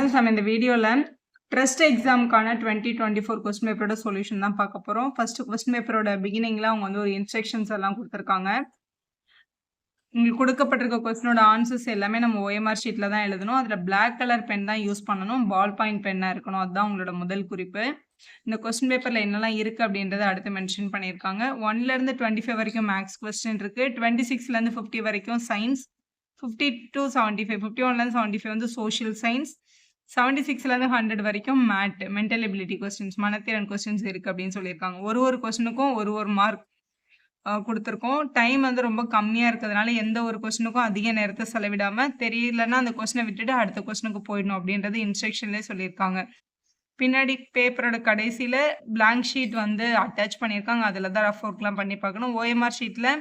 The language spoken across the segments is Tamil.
ஸ்டூடெண்ட்ஸ், நம்ம இந்த வீடியோவில் ட்ரஸ்ட் எக்ஸாமுக்கான 2024 கொஸ்டின் பேப்பரோட சொல்யூஷன் தான் பார்க்க போகிறோம். ஃபர்ஸ்ட் கொஸ்டின் பேப்பரோட பிகினிங்கில் அவங்க வந்து ஒரு இன்ஸ்ட்ரக்ஷன்ஸ் எல்லாம் கொடுத்துருக்காங்க. உங்களுக்கு கொடுக்கப்பட்டிருக்க கொஸ்டினோட ஆன்சர்ஸ் எல்லாமே நம்ம ஓஎம்ஆர் ஷீட்டில் தான் எழுதணும். அதில் பிளாக் கலர் பென் தான் யூஸ் பண்ணணும், பால் பாயிண்ட் பென்னாக இருக்கணும். அதுதான் உங்களோட முதல் குறிப்பு. இந்த கொஸ்டின் பேப்பரில் என்னெல்லாம் இருக்குது அப்படின்றத அடுத்து மென்ஷன் பண்ணியிருக்காங்க. 1லேருந்து 25 வரைக்கும் மேக்ஸ் கொஸ்டின் இருக்குது. 26லேருந்து 50 வரைக்கும் சயின்ஸ், 50 to 75, 51லேருந்து 75 வந்து சோஷியல் சயின்ஸ், 76லேருந்து 100 வரைக்கும் மேட், மென்டல் எபிலிட்டி கொஸ்டின்ஸ், மனத்திறன் கொஸ்டின்ஸ் இருக்குது அப்படின்னு சொல்லியிருக்காங்க. ஒரு கொஸ்டினுக்கும் ஒரு மார்க் கொடுத்துருக்கோம். டைம் வந்து ரொம்ப கம்மியாக இருக்கிறதுனால எந்த ஒரு கொஸ்டினுக்கும் அதிக நேரத்தை செலவிடாமல், தெரியலன்னா அந்த கொஸ்டினை விட்டுட்டு அடுத்த கொஸ்டினுக்கு போயிடணும் அப்படின்றது இன்ஸ்ட்ரக்ஷன்லேயே சொல்லியிருக்காங்க. பின்னாடி பேப்பரோட கடைசியில் பிளாங்க் ஷீட் வந்து அட்டாச் பண்ணியிருக்காங்க. அதில் தான் ரஃப் ஒர்க்லாம் பண்ணி பார்க்கணும். ஓஎம்ஆர் ஷீட்டில்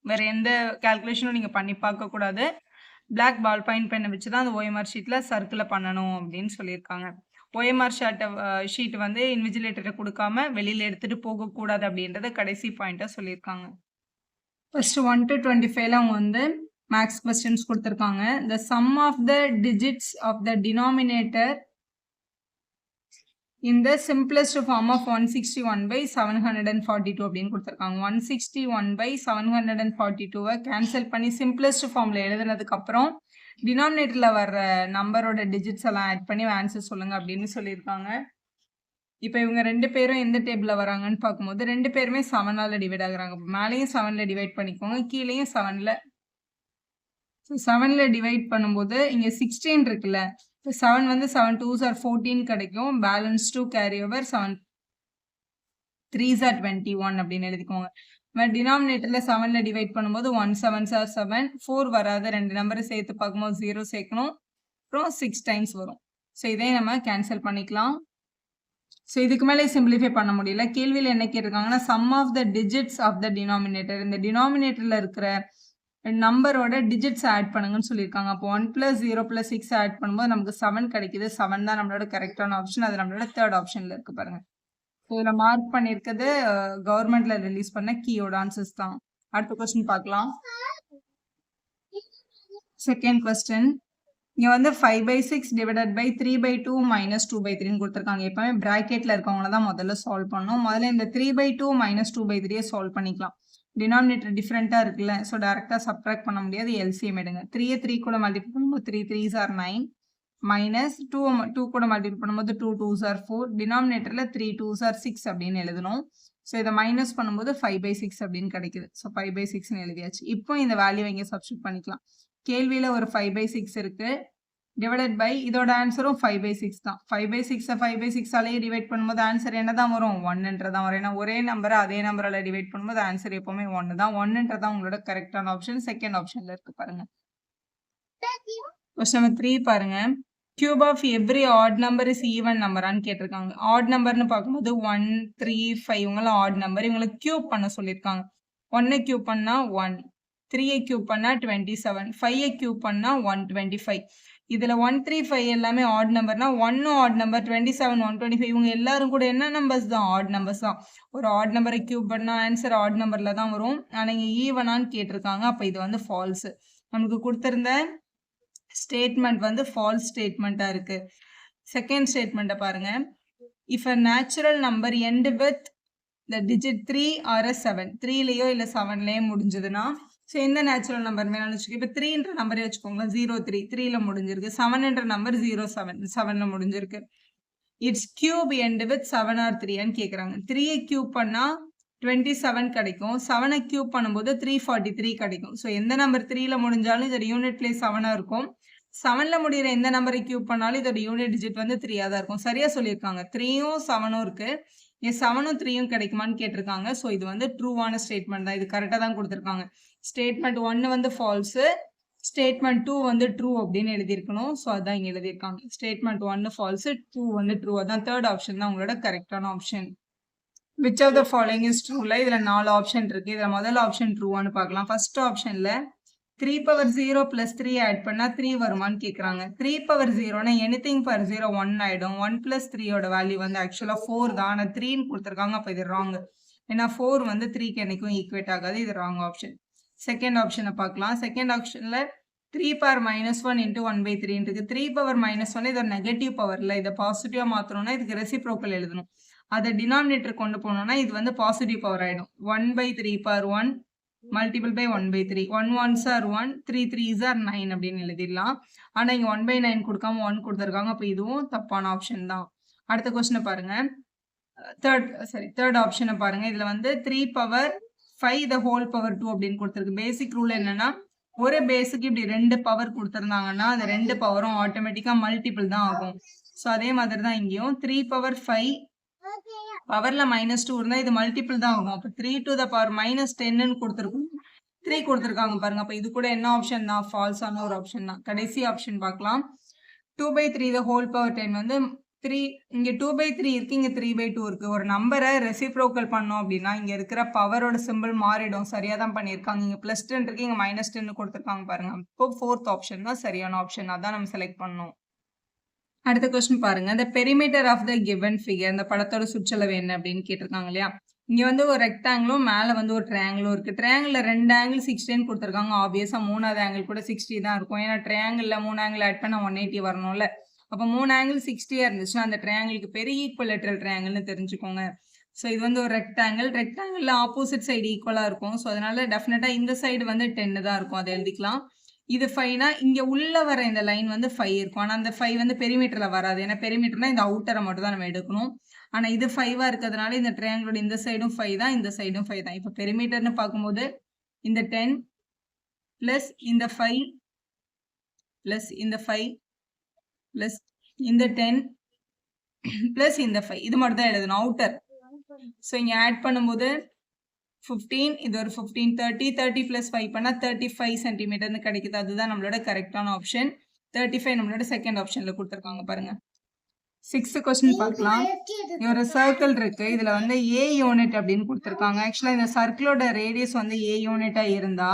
வேறு எந்த கால்குலேஷனும் நீங்கள் பண்ணி பார்க்கக்கூடாது. பிளாக் பால் பாயிண்ட் பெண்ணை வச்சு தான் அந்த ஓஎம்ஆர் ஷீட்டில் சர்க்கிளை பண்ணணும் அப்படின்னு சொல்லியிருக்காங்க. ஓஎம்ஆர் ஷீட் வந்து இன்விஜிலேட்டரை கொடுக்காம வெளியில் எடுத்துகிட்டு போகக்கூடாது அப்படின்றத கடைசி பாயிண்ட்டாக சொல்லியிருக்காங்க. ஃபர்ஸ்ட் 1 to 25ல அவங்க வந்து மேக்ஸ் கொஸ்டின்ஸ் கொடுத்துருக்காங்க. The sum of the digits of the denominator in the simplest form of 161/742 அப்படின்னு கொடுத்துருக்காங்க. 161/742 கேன்சல் பண்ணி சிம்பிளஸ்ட் ஃபார்மில் எழுதுனதுக்கு அப்புறம் டினாமினேட்டரில் வர்ற நம்பரோட டிஜிட்ஸ் எல்லாம் ஆட் பண்ணி ஆன்சர் சொல்லுங்க அப்படின்னு சொல்லியிருக்காங்க. இப்போ இவங்க ரெண்டு பேரும் எந்த டேபிளில் வராங்கன்னு பார்க்கும்போது ரெண்டு பேருமே 7ஆல் டிவைட் ஆகுறாங்க. மேலேயும் 7ல் டிவைட் பண்ணிக்கோங்க, கீழேயும் 7ல். ஸோ 7ல் டிவைட் பண்ணும்போது இங்கே 16 இருக்குல்ல, 7 வந்து 7 2s are 14 கிடைக்கும். Balance 2 carry over, 7 3s are 21 அப்படின்னு எழுதிக்கோங்க. டினாமினேட்டரில் 7ல் டிவைட் பண்ணும்போது 1 7s are 7, 4 வராது. ரெண்டு நம்பரை சேர்த்து பார்க்கும்போது 0 சேர்க்கணும், அப்புறம் 6 டைம்ஸ் வரும். ஸோ இதே நம்ம கேன்சல் பண்ணிக்கலாம். ஸோ இதுக்கு மேலே சிம்பிளிஃபை பண்ண முடியல. கேள்வியில் என்ன கேட்டிருக்காங்கன்னா sum of the digits of the denominator, இந்த டினாமினேட்டரில் இருக்கிற நம்பரோட டிஜிட்ஸ் ஆட் பண்ணுங்கன்னு சொல்லியிருக்காங்க. அப்போ 1 + 0 + 6 ஆட் பண்ணும்போது நமக்கு 7 கிடைக்குது. 7 தான் நம்மளோட கரெக்டான ஆப்ஷன். அது நம்மளோட தேர்ட் ஆப்ஷனில் இருக்கு பாருங்க. ஸோ இதில் மார்க் பண்ணியிருக்கிறது கவர்மெண்ட்ல ரிலீஸ் பண்ண கீயோட ஆன்சர்ஸ் தான். அடுத்த கொஸ்டின் பார்க்கலாம். செகண்ட் கொஸ்டின், இங்கே வந்து 5/6 ÷ 3/2 - 2/3 கொடுத்துருக்காங்க. எப்பவுமே பிராக்கெட்டில் இருக்கவங்கள தான் முதல்ல சால்வ் பண்ணணும். முதல்ல இந்த 3/2 - 2/3 சால்வ் பண்ணிக்கலாம். டினாமினேட்டர் டிஃப்ரெண்ட்டாக இருக்குல்ல, ஸோ டேரெக்டாக சப்ட்ராக்ட் பண்ண முடியாது. எல்சிஎம் எடுங்க. 3 3 கூட மல்டிபிள் பண்ணும்போது 3 3s are 9, மைனஸ் 2 கூட மல்டிபிள் பண்ணும்போது 2 2s are 4. டினாமினேட்டரில் 3 2s are 6 அப்படின்னு எழுதணும். ஸோ இதை மைனஸ் பண்ணும்போது 5/6 அப்படின்னு கிடைக்குது. ஸோ 5/6ன்னு எழுதியாச்சு. இப்போ இந்த வேல்யூ இங்கே சப்ஸ்டியூட் பண்ணிக்கலாம். கேள்வியில் ஒரு 5/6 இருக்குது, டிவைடட் பை இதோட ஆன்சரும் 5/6 தான். 5/6 5/6ஆலேயே டிவைட் பண்ணும்போது ஆன்சர் என்ன தான் வரும்? 1ன்றதான் வரும். ஏன்னா ஒரே நம்பரை அதே நம்பரால் டிவைட் பண்ணும்போது ஆன்சர் எப்பவுமே 1 தான். 1ன்றதான் உங்களோட கரெக்டான ஆப்ஷன். செகண்ட் ஆப்ஷனில் இருக்கு பாருங்க. கொஸ்டின் நம்பர் 3 பாருங்க. Cube of every odd number is even நம்பரான்னு கேட்டிருக்காங்க. ஆட் நம்பர்னு பார்க்கும்போது 1 3 5 இவங்கெல்லாம் ஆட் நம்பர். இவங்களை கியூப் பண்ண சொல்லியிருக்காங்க. 1 கியூப் பண்ணா 1, 3 கியூப் பண்ணா 27, 5 கியூப் பண்ணா 125. இதில் 1 3 5 எல்லாமே ஆட் நம்பர்னா 1 ஆட் நம்பர், 27 125 இவங்க எல்லாரும் கூட என்ன நம்பர்ஸ் தான்? ஆட் நம்பர்ஸ் தான். ஒரு ஆட் நம்பரை கியூப் பண்ணால் ஆன்சர் ஆட் நம்பரில் தான் வரும். ஆனால் இங்கே ஈவனான்னு கேட்டிருக்காங்க. அப்போ இது வந்து ஃபால்ஸு. நமக்கு கொடுத்துருந்த ஸ்டேட்மெண்ட் வந்து ஃபால்ஸ் ஸ்டேட்மெண்ட்டாக இருக்குது. செகண்ட் ஸ்டேட்மெண்ட்டை பாருங்கள். If a natural number end with the digit 3 or 7, 3லேயோ இல்லை 7லேயோ முடிஞ்சதுன்னா, ஸோ எந்த நேச்சுரல் நம்பர் வேணாலும் வச்சுக்கோ. இப்போ 3ன்ற நம்பரே வச்சுக்கோங்களேன். 03 3ல் முடிஞ்சிருக்கு. 7ன்ற நம்பர் 07 7ல் முடிஞ்சிருக்கு. It's cube end with 7 or 3ன்னு கேட்குறாங்க. 3ஐ கியூப் பண்ணால் 27 கிடைக்கும். 7ஐ கியூப் பண்ணும்போது 343 கிடைக்கும். ஸோ எந்த நம்பர் 3ல் முடிஞ்சாலும் இதோட யூனிட் பிளேஸ் 7ஆக இருக்கும். 7ல் முடிகிற எந்த நம்பரை கியூப் பண்ணாலும் இதோட யூனிட் டிஜிட் வந்து 3ஆக தான் இருக்கும். சரியாக சொல்லியிருக்காங்க. 3யும் 7ம் இருக்குது. ஏன் 7ம் 3யும் கிடைக்குமான்னு கேட்டிருக்காங்க. ஸோ இது வந்து ட்ரூவான ஸ்டேட்மெண்ட் தான். இது கரெக்டாக தான் கொடுத்துருக்காங்க. ஸ்டேட்மெண்ட் 1 வந்து ஃபால்ஸு, ஸ்டேட்மெண்ட் 2 வந்து ட்ரூ அப்படின்னு எழுதியிருக்கணும். ஸோ அதான் இங்கே எழுதியிருக்காங்க. ஸ்டேட்மெண்ட் 1 ஃபால்ஸு, 2 வந்து ட்ரூ. அதான் தேர்ட் ஆப்ஷன் தான் உங்களோட கரெக்டான option. Which of the following is ட்ரூல இதில் 4 ஆப்ஷன் இருக்குது. இதில் முதல் ஆப்ஷன் ட்ரூவான்னு பார்க்கலாம். ஃபர்ஸ்ட் ஆப்ஷனில் 3/0 + 3 ஆட் பண்ணால் 3 வருமானு கேட்குறாங்க. 3/0னா எனிதிங் பர் 0 1 ஆகிடும். 1 + 3யோட வேல்யூ வந்து ஆக்சுவலாக 4 தான். ஆனால் 3ன்னு கொடுத்துருக்காங்க. அப்போ இது ராங். ஏன்னா 4 வந்து 3க்கு என்றைக்கும் ஈக்குவேட் ஆகாது. இது ராங் ஆப்ஷன். செகண்ட் ஆப்ஷனை பார்க்கலாம். செகண்ட் ஆப்ஷனில் 3 power minus 1 into 1 by 3 இருக்கு. 3 power minus 1 இது ஒரு நெகட்டிவ் பவர்ல இதை பாசிட்டிவா மாத்தணும்னா இதுக்கு ரெசிப்ரோக்கல் எழுதணும். அதை டினாமினேட்டர் கொண்டு போனோம்னா இது வந்து பாசிட்டிவ் பவர் ஆயிடும். 1 by 3 power 1 multiple by 1 by 3. 1 1s are 1, 3 3s are 9 அப்படின்னு எழுதிடலாம். ஆனா இங்க 1 by 9 கொடுக்காம 1 கொடுத்துருக்காங்க. அப்ப இதுவும் தப்பான ஆப்ஷன் தான். அடுத்த கொஸ்டினை பாருங்க. தேர்ட் ஆப்ஷனை பாருங்க. இதுல வந்து 3 power 5 the whole power 2 அப்படின்னு கொடுத்துருக்கு. பேசிக் ரூல் என்னன்னா ஒரு பேஸுக்கு இப்படி 2 பவர் கொடுத்துருந்தாங்கன்னா அந்த 2 பவரும் ஆட்டோமேட்டிக்கா மல்டிபிள் தான் ஆகும். ஸோ அதே மாதிரி தான் இங்கேயும் 3 power 5 பவர்ல -2 இருந்தா இது மல்டிபிள் தான் ஆகும். அப்ப 3 to the power -10 கொடுத்துருக்கோம். 3 கொடுத்துருக்காங்க பாருங்க. அப்ப இது கூட என்ன ஆப்ஷன் தான்? ஃபால்ஸான ஒரு ஆப்ஷன் தான். கடைசி ஆப்ஷன் பார்க்கலாம். 2 by 3 the whole power 10 வந்து 3 இங்க 2 by 3 இருக்கு, இங்க 3 by 2 இருக்கு. ஒரு நம்பரை ரெசிப்ரோக்கல் பண்ணோம் அப்படின்னா இங்க இருக்கிற பவரோட சிம்பிள் மாறிடும். சரியா தான் பண்ணியிருக்காங்க. இங்க +10 இருக்கு, இங்க -10 கொடுத்துருக்காங்க பாருங்க. இப்போ 4th ஆப்ஷன் தான் சரியான ஆப்ஷன். அதான் நம்ம செலக்ட் பண்ணணும். அடுத்த கொஸ்டின் பாருங்க. the perimeter of the given figure இந்த படத்தோட சுற்றளவு என்ன அப்படின்னு கேட்டிருக்காங்க இல்லையா? இங்க வந்து ஒரு ரெக்டாங்கிளும் மேல வந்து ஒரு ட்ரையாங்கிளும் இருக்கு. ட்ரையாங்கிள் 2 ஆங்கிள் 60 கொடுத்துருக்காங்க. ஆப்வியஸா 3வது ஆங்கிள் கூட 60 தான் இருக்கும். ஏன்னா ட்ரையாங்கிள் 3 ஆங்கிள் ஆட் பண்ண 180 வரணும்ல. அப்ப 3 ஆங்கிள் 60 இருந்துச்சுன்னா அந்த ட்ரையாங்கிளுக்கு பேரு ஈக்குவலேட்டரல் ட்ரையாங்கிள்னு தெரிஞ்சுக்கோங்க. ஸோ இது வந்து ஒரு ரெக்டாங்கிள் ஆப்போசிட் சைடு ஈக்குவலா இருக்கும். ஸோ அதனால டெஃபினட்டா இந்த சைடு வந்து 10 தான் இருக்கும். அதை எழுதிக்கலாம். இது 5னா இங்க உள்ள வர இந்த லைன் வந்து 5 இருக்கும். ஆனா அந்த 5 வந்து பெரிமீட்டர்ல வராது. ஏன்னா பெரிமீட்டர்னா இந்த அவுட்டரை மட்டும் தான் நம்ம எடுக்கணும். ஆனா இது 5ஆ இருக்கிறதுனால இந்த ட்ரையாங்கிளோட இந்த சைடும் 5 தான், இந்த சைடும் 5 தான். இப்ப பெரிமீட்டர்னு பார்க்கும்போது இந்த 10 பிளஸ் இந்த 5 பிளஸ் இந்த 5 பிளஸ் இந்த 10 பிளஸ் இந்த 5 இது மட்டும் தான் எழுதணும் அவுட்டர். ஸோ இங்க ஆட் பண்ணும்போது 15 இது ஒரு 15 30 பிளஸ் 5 பண்ணா 35 சென்டிமீட்டர்னு கிடைக்குது. அதுதான் நம்மளோட கரெக்டான ஆப்ஷன். 35 நம்மளோட செகண்ட் ஆப்ஷன்ல கொடுத்துருக்காங்க பாருங்க. 6th கொஸ்டின் பார்க்கலாம். ஒரு சர்க்கிள் இருக்கு. இதுல வந்து A யூனிட் அப்படின்னு கொடுத்துருக்காங்க. ஆக்சுவலா இந்த சர்க்கிளோட ரேடியஸ் வந்து A யூனிட்டா இருந்தா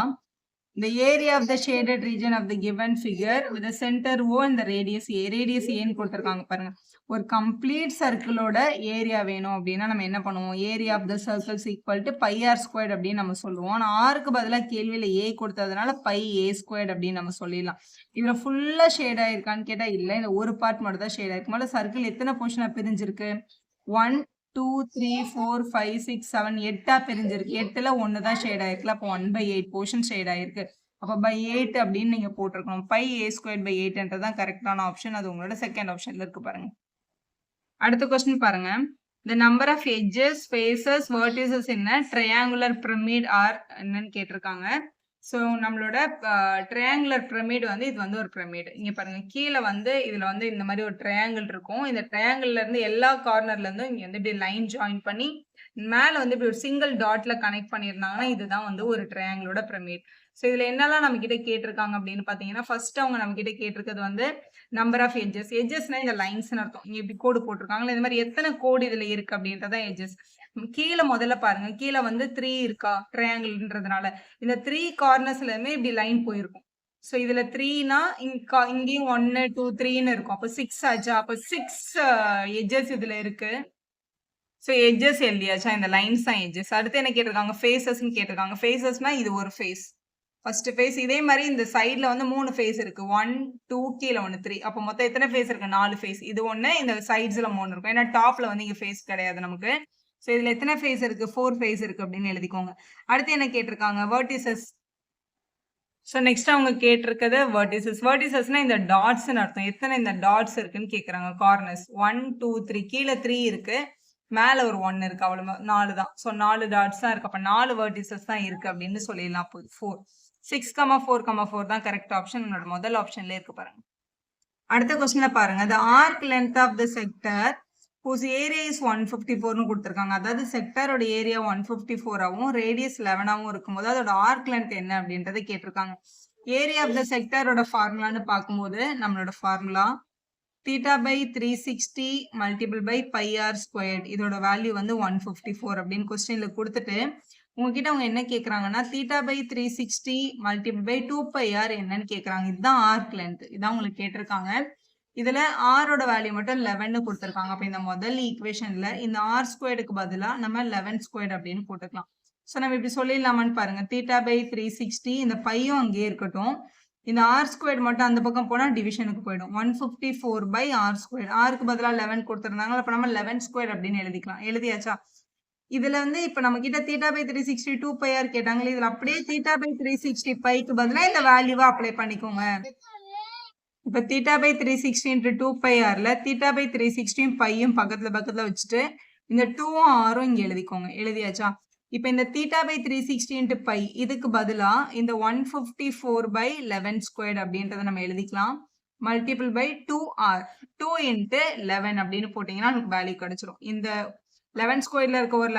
the area of the shaded region of the given figure with the center O and the radius A. radius A ன்னு கொடுத்துருக்காங்க பாருங்க. ஒரு கம்ப்ளீட் சர்க்கிளோட ஏரியா வேணும் அப்படின்னா நம்ம என்ன பண்ணுவோம்? Area of the circles equal to pi R squared அப்படின்னு நம்ம சொல்லுவோம். ஆனால் ஆருக்கு பதிலாக கேள்வியில் ஏ கொடுத்ததுனால பை ஏ ஸ்கொயர்ட் அப்படின்னு நம்ம சொல்லிடலாம். இதில் ஃபுல்லாக ஷேட் ஆயிருக்கான்னு கேட்டால் இல்லை, இந்த ஒரு பார்ட் மட்டும் தான் ஷேட் ஆயிருக்கு. முதல்ல சர்க்கிள் எத்தனை போர்ஷனாக பிரிஞ்சிருக்கு? 1 2 3 4 5 6 7 8ஆ பிரிஞ்சிருக்கு. 8ல் 1 தான் ஷேட் ஆயிருக்குல்ல. அப்போ 1/8 போர்ஷன் ஷேட் ஆயிருக்கு. அப்போ by 8 அப்படின்னு நீங்க போட்டிருக்கணும். பை ஏ ஸ்கொயர் பை 8 தான் கரெக்டான ஆப்ஷன். அது உங்களோட செகண்ட் ஆப்ஷன்ல இருக்கு பாருங்க. அடுத்த கொஸ்டின் பாருங்க. the number of edges, faces, vertices in a triangular pyramid are என்னன்னு கேட்டிருக்காங்க. ஸோ நம்மளோட ட்ரையாங்குலர் பிரமிட் வந்து இது வந்து ஒரு பிரமிட். இங்க பாருங்க கீழே வந்து இதுல வந்து இந்த மாதிரி ஒரு ட்ரையாங்கிள் இருக்கும். இந்த ட்ரையாங்கிள்ல இருந்து எல்லா கார்னர்ல இருந்தும் இங்க வந்து இப்படி லைன் ஜாயின் பண்ணி மேல வந்து இப்படி ஒரு சிங்கிள் டாட்ல கனெக்ட் பண்ணியிருந்தாங்கன்னா இதுதான் வந்து ஒரு ட்ரையாங்கிளோட பிரமிட். ஸோ இதுல என்னெல்லாம் நம்ம கிட்ட கேட்டிருக்காங்க அப்படின்னு பாத்தீங்கன்னா ஃபர்ஸ்ட் அவங்க நம்ம கிட்ட கேட்டிருக்கிறது வந்து நம்பர் ஆஃப் எட்ஜஸ். எட்ஜஸ்னா இந்த லைன்ஸ்னு அர்த்தம். இங்க இப்படி கோடு போட்டிருக்காங்களா, இந்த மாதிரி எத்தனை கோடு இதுல இருக்கு அப்படின்றதான் எட்ஜஸ். கீழே முதல்ல பாருங்க, கீழே வந்து 3 இருக்கா ட்ரையாங்கிள்ன்றதுனால இந்த 3 கார்னர்ஸ்லயுமே இப்படி லைன் போயிருக்கும். ஸோ இதுல 3னா இங்கேயும் 1 2 3ன்னு இருக்கும். அப்போ 6 ஆச்சா? அப்போ 6 எட்ஜஸ் இதுல இருக்கு. ஸோ எட்ஜஸ் எழுதியாச்சா? இந்த லைன்ஸ் தான் எட்ஜஸ். அடுத்து என்ன கேட்டிருக்காங்க? ஃபேஸஸ்ன்னு கேட்டிருக்காங்க. ஃபேஸஸ்னா இது ஒரு ஃபேஸ், ஃபர்ஸ்ட் ஃபேஸ். இதே மாதிரி இந்த சைட்ல வந்து 3 ஃபேஸ் இருக்கு. 1 2 கீழே 1 3. அப்போ மொத்தம் எத்தனை ஃபேஸ் இருக்கு? 4 ஃபேஸ். இது ஒண்ணு, இந்த சைட்ஸ்ல 3 இருக்கும். ஏன்னா டாப்ல வந்து இங்க ஃபேஸ் கிடையாது நமக்கு. ஸோ இதுல எத்தனை ஃபேஸ் இருக்கு? 4 ஃபேஸ் இருக்கு அப்படின்னு எழுதிக்கோங்க. அடுத்து என்ன கேட்டிருக்காங்க? வெர்டிசஸ். ஸோ நெக்ஸ்ட் அவங்க கேட்டிருக்கிறது வெர்டிசஸ். வெர்டிசஸ்னா இந்த டாட்ஸ்ன்னு அர்த்தம். எத்தனை இந்த டாட்ஸ் இருக்குன்னு கேட்கறாங்க. கார்னர்ஸ் 1 2 3. கீழே 3 இருக்கு, மேல ஒரு 1 இருக்கு, அவ்வளவு 4 தான். ஸோ 4 டாட்ஸ் தான் இருக்கு. அப்ப 4 வெர்டிசஸ் தான் இருக்கு அப்படின்னு சொல்லிடலாம். 4 6,4,4 தான் கரெக்ட் ஆப்ஷன். உங்களோட முதல் ஆப்ஷன்ல இருக்கு பாருங்க. அடுத்த கொஸ்டின்ல பாருங்க. the arc length of the sector whose area is 154ன்னு கொடுத்துருக்காங்க. அதாவது செக்டரோட ஏரியா 154ஆவும் ரேடியஸ் 11ஆவும் இருக்கும்போது அதோட ஆர்க் லென்த் என்ன அப்படின்றத கேட்டிருக்காங்க. ஏரியா ஆஃப் த செக்டரோட ஃபார்முலான்னு பார்க்கும்போது நம்மளோட formula theta by 360 multiple by pi r squared. இதோட வேல்யூ வந்து 154 அப்படின்னு கொஸ்டின்ல கொடுத்துட்டு உங்ககிட்ட அவங்க என்ன கேட்கறாங்கன்னா theta by 360 multiple by 2 pi r என்னன்னு கேட்கறாங்க. இதுதான் ஆர்க் லென்த். இதான் உங்களுக்கு கேட்டிருக்காங்க. இதுல ஆரோட வேல்யூ மட்டும் 11 கொடுத்துருக்காங்க. அப்ப இந்த முதல் ஈக்குவேஷன்ல இந்த ஆர் ஸ்கொயர்டுக்கு பதிலா நம்ம 11 ஸ்கொயர்ட் அப்படின்னு போட்டுக்கலாம். ஸோ நம்ம இப்படி சொல்லிடலாமான்னு பாருங்க. theta by 360 இந்த பையும் அங்கேயே இருக்கட்டும். இந்த ஆர் ஸ்கொயர் மட்டும் அந்த பக்கம் போனா டிவிஷனுக்கு போயிடும். 154 பை ஆர் ஸ்கொயர். ஆருக்கு பதிலா 11 கொடுத்துருந்தாங்க. அப்ப நம்ம 11 ஸ்கொயர் அப்படின்னு எழுதிக்கலாம். எழுதியாச்சா? இதுல வந்து இப்ப நம்ம கிட்ட தீட்டா பை 360 2 பை ஆர் கேட்டாங்களே, இதுல அப்படியே தீட்டா பை 360 பைக்கு பதிலா இந்த வேல்யூவா அப்ளை பண்ணிக்கோங்க. இப்ப தீட்டா பை 360 இன்டு 2 பை ஆர்ல தீட்டா பை 360 பையும் பக்கத்துல வச்சுட்டு இந்த 2ம் ஆரும் இங்க எழுதிக்கோங்க. எழுதியாச்சா? இப்ப இந்த தீட்டா பை 360 இன்டு பை இதுக்கு பதிலா இந்த 154 பை 11 ஸ்கொயர்ட் அப்படின்றத நம்ம எழுதிக்கலாம். மல்டிபிள் பை 2r 2 இன்ட்டு 11 அப்படின்னு போட்டீங்கன்னா நமக்கு வேல்யூ கிடைச்சிரும். இந்த 11 ஸ்கொயர்ல இருக்க ஒரு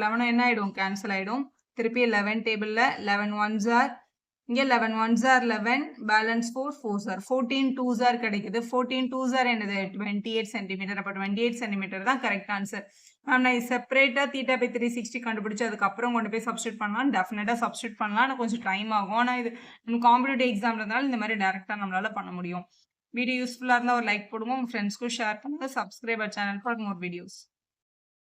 11 என்ன ஆயிடும்? கேன்சல் ஆயிடும். திருப்பி 11 டேபிள்ல 11 1s are இங்க 11 1s are 11 balance 4 4s are 14 2s are கிடைக்குது. 14 2s are என்னது? 28 சென்டிமீட்டர். அப்ப 28 சென்டிமீட்டர் தான் கரெக்ட் ஆன்சர். நான் செப்பரேட்டா தீட்டா பை 360 கண்டுபிடிச்சு அதுக்கப்புறம் கொண்டு போய் சப்ஸ்டியூட் பண்ணலாம். டெஃபினட்டா சப்ஸ்டியூட் பண்ணலாம். ஆனால் கொஞ்சம் டைம் ஆகும். ஆனால் இது நம்ம காம்படிட்டிவ் எக்ஸாம்ன்றதுனால இந்த மாதிரி டேரக்டா நம்மளால பண்ண முடியும். வீடியோ யூஸ்ஃபுல்லா இருந்தா ஒரு லைக் போடுங்க. உங்க ஃப்ரெண்ட்ஸ்க்கும் ஷேர் பண்ணுங்க. Subscribe our channel for more videos.